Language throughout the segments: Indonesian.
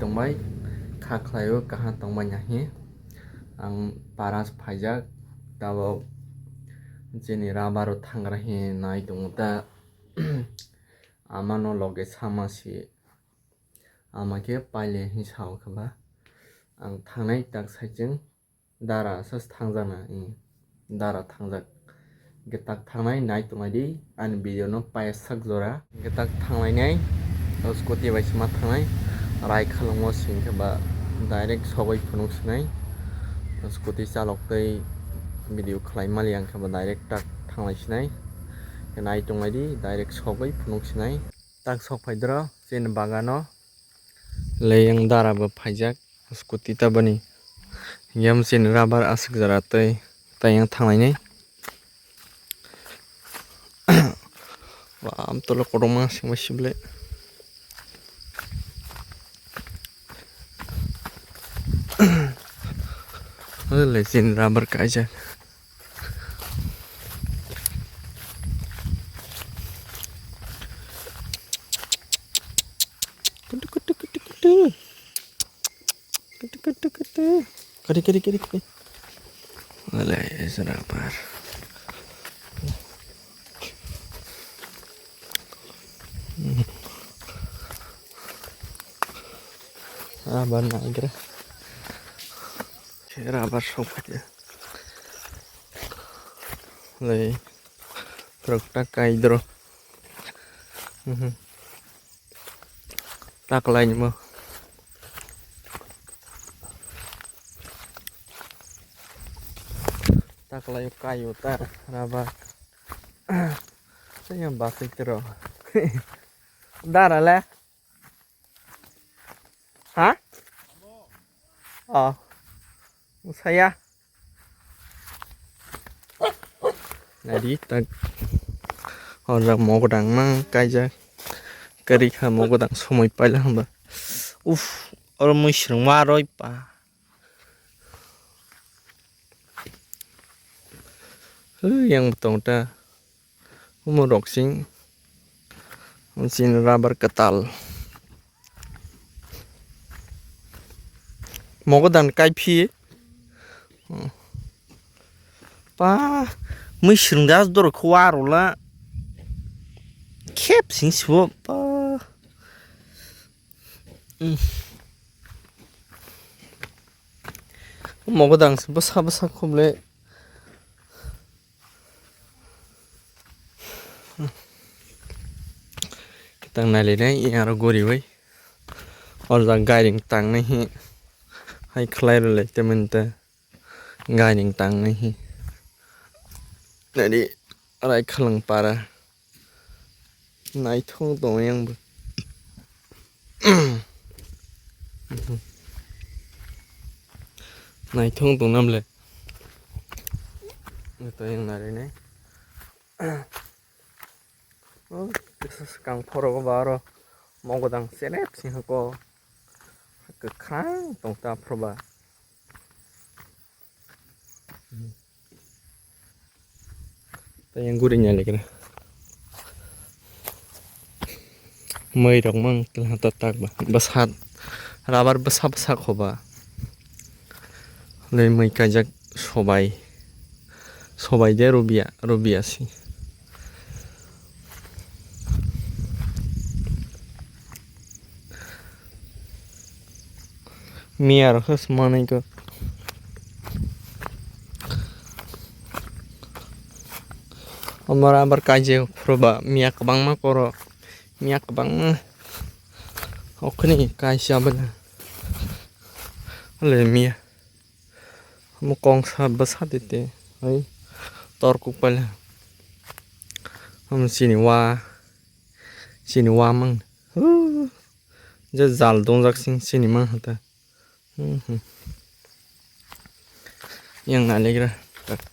tongbai khaklaio kaha tongbai nahi ang paras phaijak tabo jeni rubber thangra hi nai tongo ta amano loge samasi amake paile hi sao khaba ang thangnai tak saijeng dara sas thangjana dara thangjak getak thangnai nai tongadi ani video no paia sak jora getak thangnai nai scooty bai sima thangnai rai khalmo singkhaba direct sobai phunuk snai scooty chalok tei video khlai mali ang khaba direct tak thanglai snai nai tongadi direct sobai phunuk snai tak sok phaidro chen bagano leyang dara bo phaijak scooty tabani yam chen rubber asuk jara tei tayang thanglai nai am tolo kodoma singba sible chen rubber kaijak kadi oleh rubber rubber na igra rubber sok aja lei truk tak kaidro tak lain mo tak lain kayu tar rubber saya basik tero dara le ha saya nadi tak orang mau godang mang kaja kari kha mau godang somoi paila hamba orang musyrung maroi pa yang betong ta umur sing mesin rubber ketal mau godang kai phi pa musyrung gas dor khwarola khep sing swo pa mau godang basa khoble tang nai le yang aro gori wai or da guiding tang nei hi hai khlai le temen ta guiding tang nei hi nadi rai khalang para nai thong tong yang nai thong tong nam le to yang nari nei kang phoro baro mogodang senep sing ko ke khang tong ta proba ta yang gurinya lagi mai rong mang telah tatak ba basat rabar basa khoba le mai kajak sobai de rubia si miar khas manai ko amara berkaje proba miak bang ma koro miak bang okni kai shabana le mia mukong sa basatite ai tor ku pala sini wa mang jal dong jak sini mang hata yang alegra tak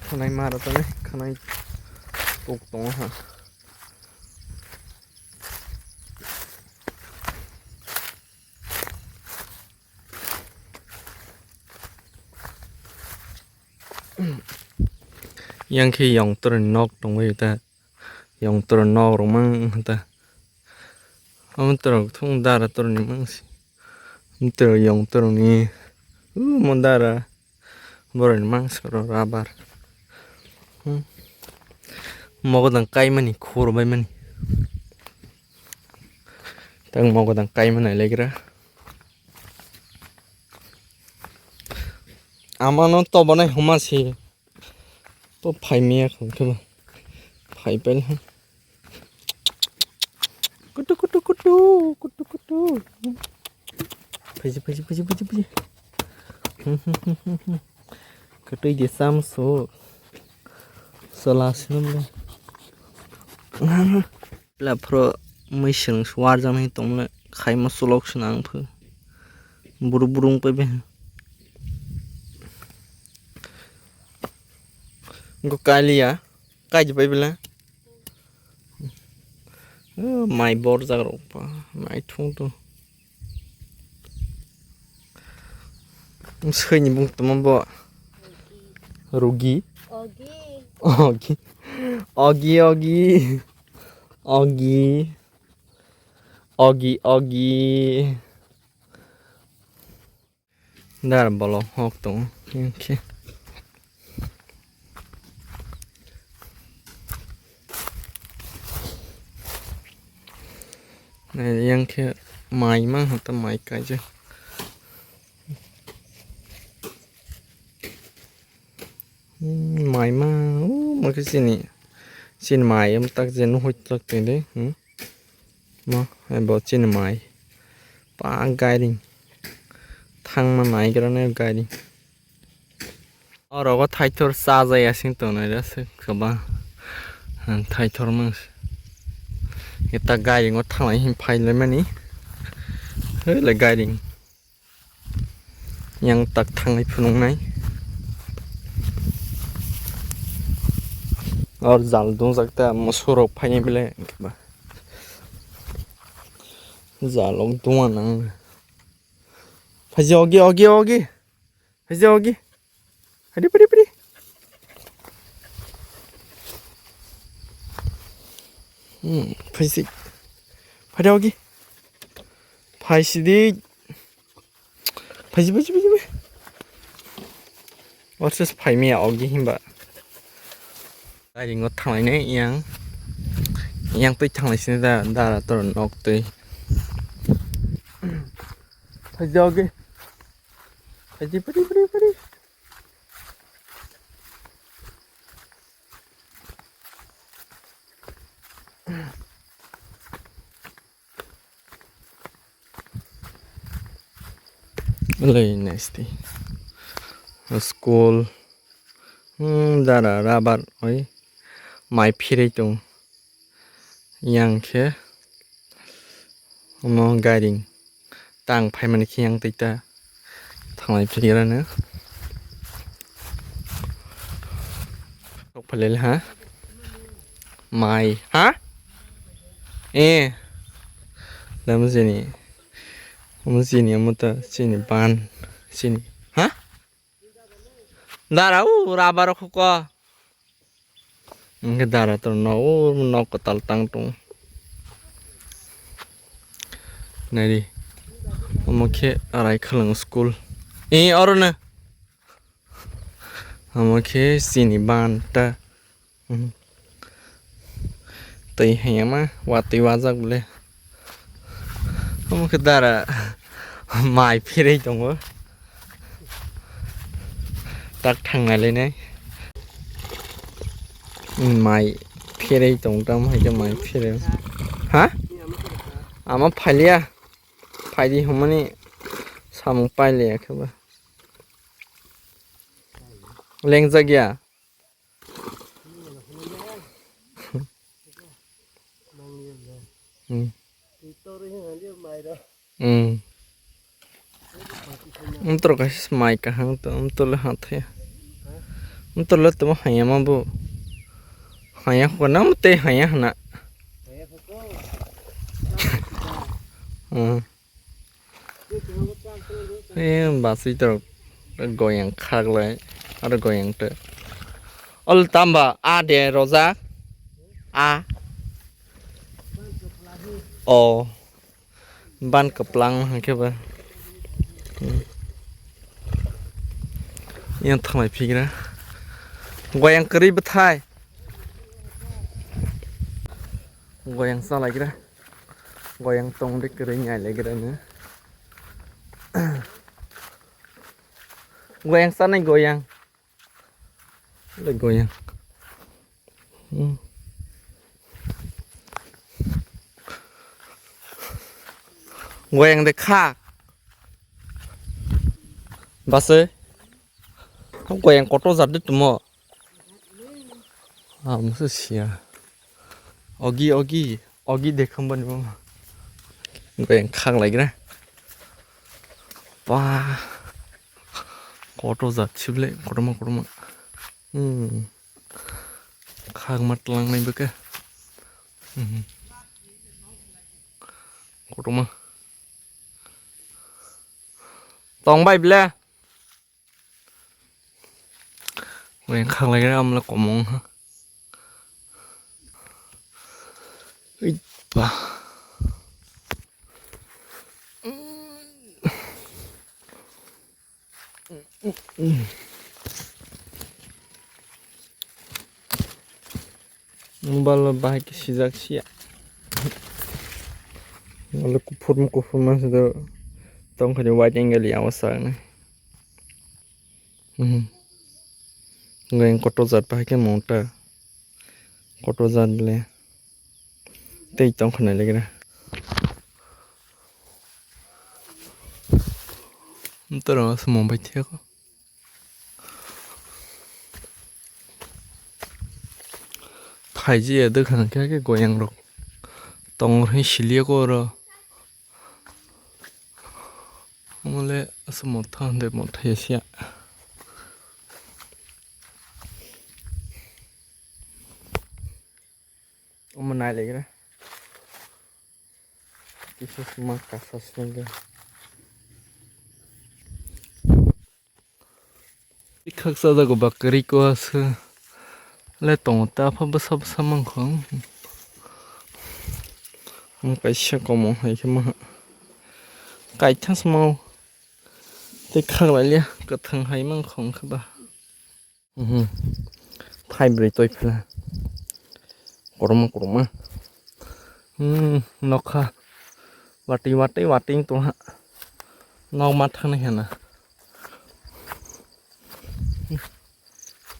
kanai mara to ne kanai tuk tong ha ยังขี้ยองตัวนึกตรงไว้แต่ยองตัวนึกลงมั่งแต่เอามันตัวทุ่งดาราตัวนี้มั่งสิมันตัวยองตัวนี้มันดาราบริเวณมั่งสระราบาร์มองดังไกลมันนี่คูรไปมันตั้งมองดังไกลมันไหนเลยกระอามันนั่นตัวบ้านไหนหัวมาสิตัวไผ่เมียของเธอไผ่เป็นกุดกุดกุดกุดกุดกุดกุดไปจิไปจิไปจิไปจิไปจิก็ได้ยินซ้ำโซ่สลาสินั่นเลยแล้วเพราะไม่เชื่อสวาร์จำให้ตรงเลยใครมาสโลกชนะเพื่อบุรุบุรุงไปเป็นก็กายลีอ่ะกายจะไปเป็นละไม่บอร์จากรูปะไม่ทุ่งตัวสวยนี่บุ้งตัวมันบ่รูกีออกีออกีออกีออกีออกีออกีได้บอลหอกตรงโอเคนี่ยังแค่ไม้มั้งแต่ไม้ไกลจ้ะไม้มามันก็สินี่สินไม้มันตักเจนหุ่ยตักเต็มเลยมาไอ้บอกสินไม้ปางไกลดิทางมาไม้ก็แล้วไกลดิเราก็ไทยทอร์ซาใจสิ่งตัวนั้นแล้วสิครับบ้าไทยทอร์มั้งเอตากายยังว่าทางไหนหิมพายเลยมั้ยนี่เฮ้ยเลยกายดิยังตักทางไหนพนุงไหนऔर जाल दूं सकता है मसूरों फाइने बिले जालों दूं ना फजी ओगी ओगी ओगी फजी ओगी हरी परी परी फजी फजी ओगी फजी दी फजी फजी फजी और सिर्फ फाइ में ओगी हिंबा cái gì ngót thằng này nè yang tới thằng này sinh ra đa là tôi nọc tới phải giờ cái phải đi phải đi lời nasty school đa là ra bạn ấy máy phi tung yang kia mong guiding tăng phải mình khi yang tít ta thằng này phi ra nữa không phải lên hả mày hả ê làm gì nè làm gì nè mà ta xin ban xin hả darah rabar kok cái darah tuh nó có tal tang tung này đi mà khi ở khlang school ở nè mà khi xin ban ta tây hè mà wati wazak boleh mà cái darah mai phi đây tung áตักทางไหนเลยเนี่ยไม้เพี้ยได้ตรงตามให้จะไม้เพี้ยเลยฮะมาไผ่เลียไผ่ดีของมันนี่สามไปเลยครับว่าเล็งจะเกี่ยUntuk kasih mic kahang tu, untuk lehat ya. Untuk lehat tu mah hanya mampu, hanya kena mute hanya nak. Basi tu goyang khag leh, ada goyang tu. ol tamba a de roza a o ban kaplang hangke ba yang thamai phigra goyang kari bathai goyang salai gra goyang tong de kari nyai le gra ne goyang sanai goyang le goyang goyang de kha base không goyang koto zat de tumo à musu sia ogi dekham ban mo goyang khang lai gra wa koto zat chible korma khang mat lang nai beke korma tong bai ble goyang khang lai gra am la komong ha ba bal bahai ki sijak sia ngol kufur mas do tong khani white angle ya wasa ne ngoyang koto zat bahai ke monta koto zat le tei tong khani legra ntara smom bai thia ko phai ji de khan ke goyang rok tong ri silie ko ro mole asmo thang de mo thia sia nai legra kisu sma kasas nega khak sa da go bakri ko as le tong ta pha ba sab samang khong kai sha ko mo hai ke ma kai thas mo te khak lai le ka thang hai mang khong kha ba thai bre toi phla korma nokha wati to ha nau mat thang he na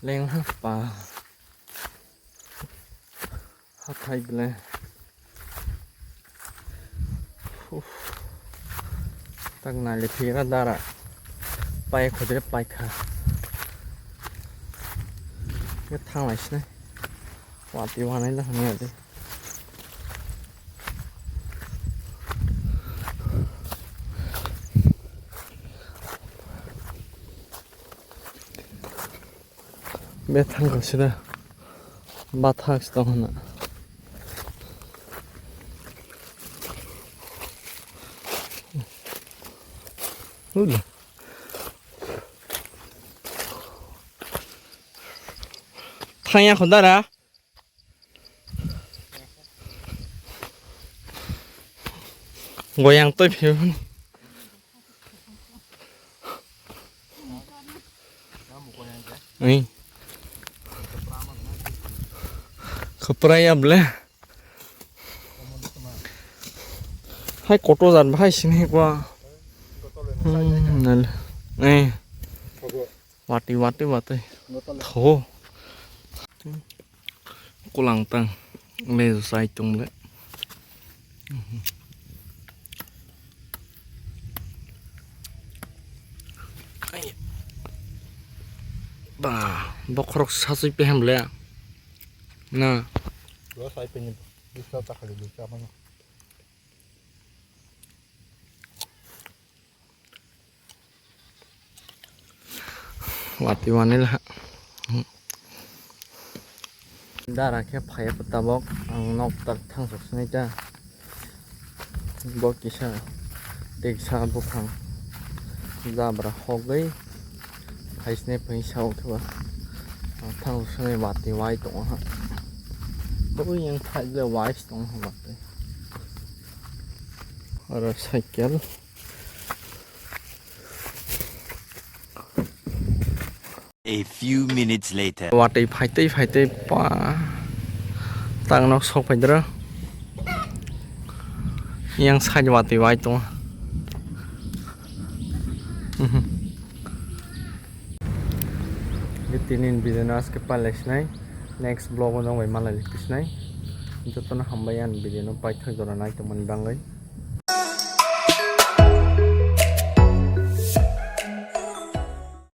leng ha pa ha thai ble tak na le phira dara pai khode pai kha cái thang này này quả tiêu hoa này là nghe đi bé thang có gì đó ba thang sao hả ui thang ya khốn ra goyang tôi phiêu ấy khaprai able hai koto jan bhai sini kwa nal này wati thô cô lăng tăng lê sai chung đấy bà bóc róc sao suy pe hem lẹ nè lo sai pe ni bisa tak kali bisa mana wati wani lah darah ke phai pata bok ang nok tak thang sok snai ta bok kisa tek sa bukhang zabra hogai phai sne phai sau thwa thằng sơi bát thì vay tổng ha bữa yang thay là vay tổng ha bát đấy rồi cycle A few minutes later. bát ấy phải tây pa tăng nó sọc phải đó yang sai bát thì vay tổng Ditinin business ke palace nai next blog on way malali kisnai jotono hambayan video no pai thoi dora nai to man bangai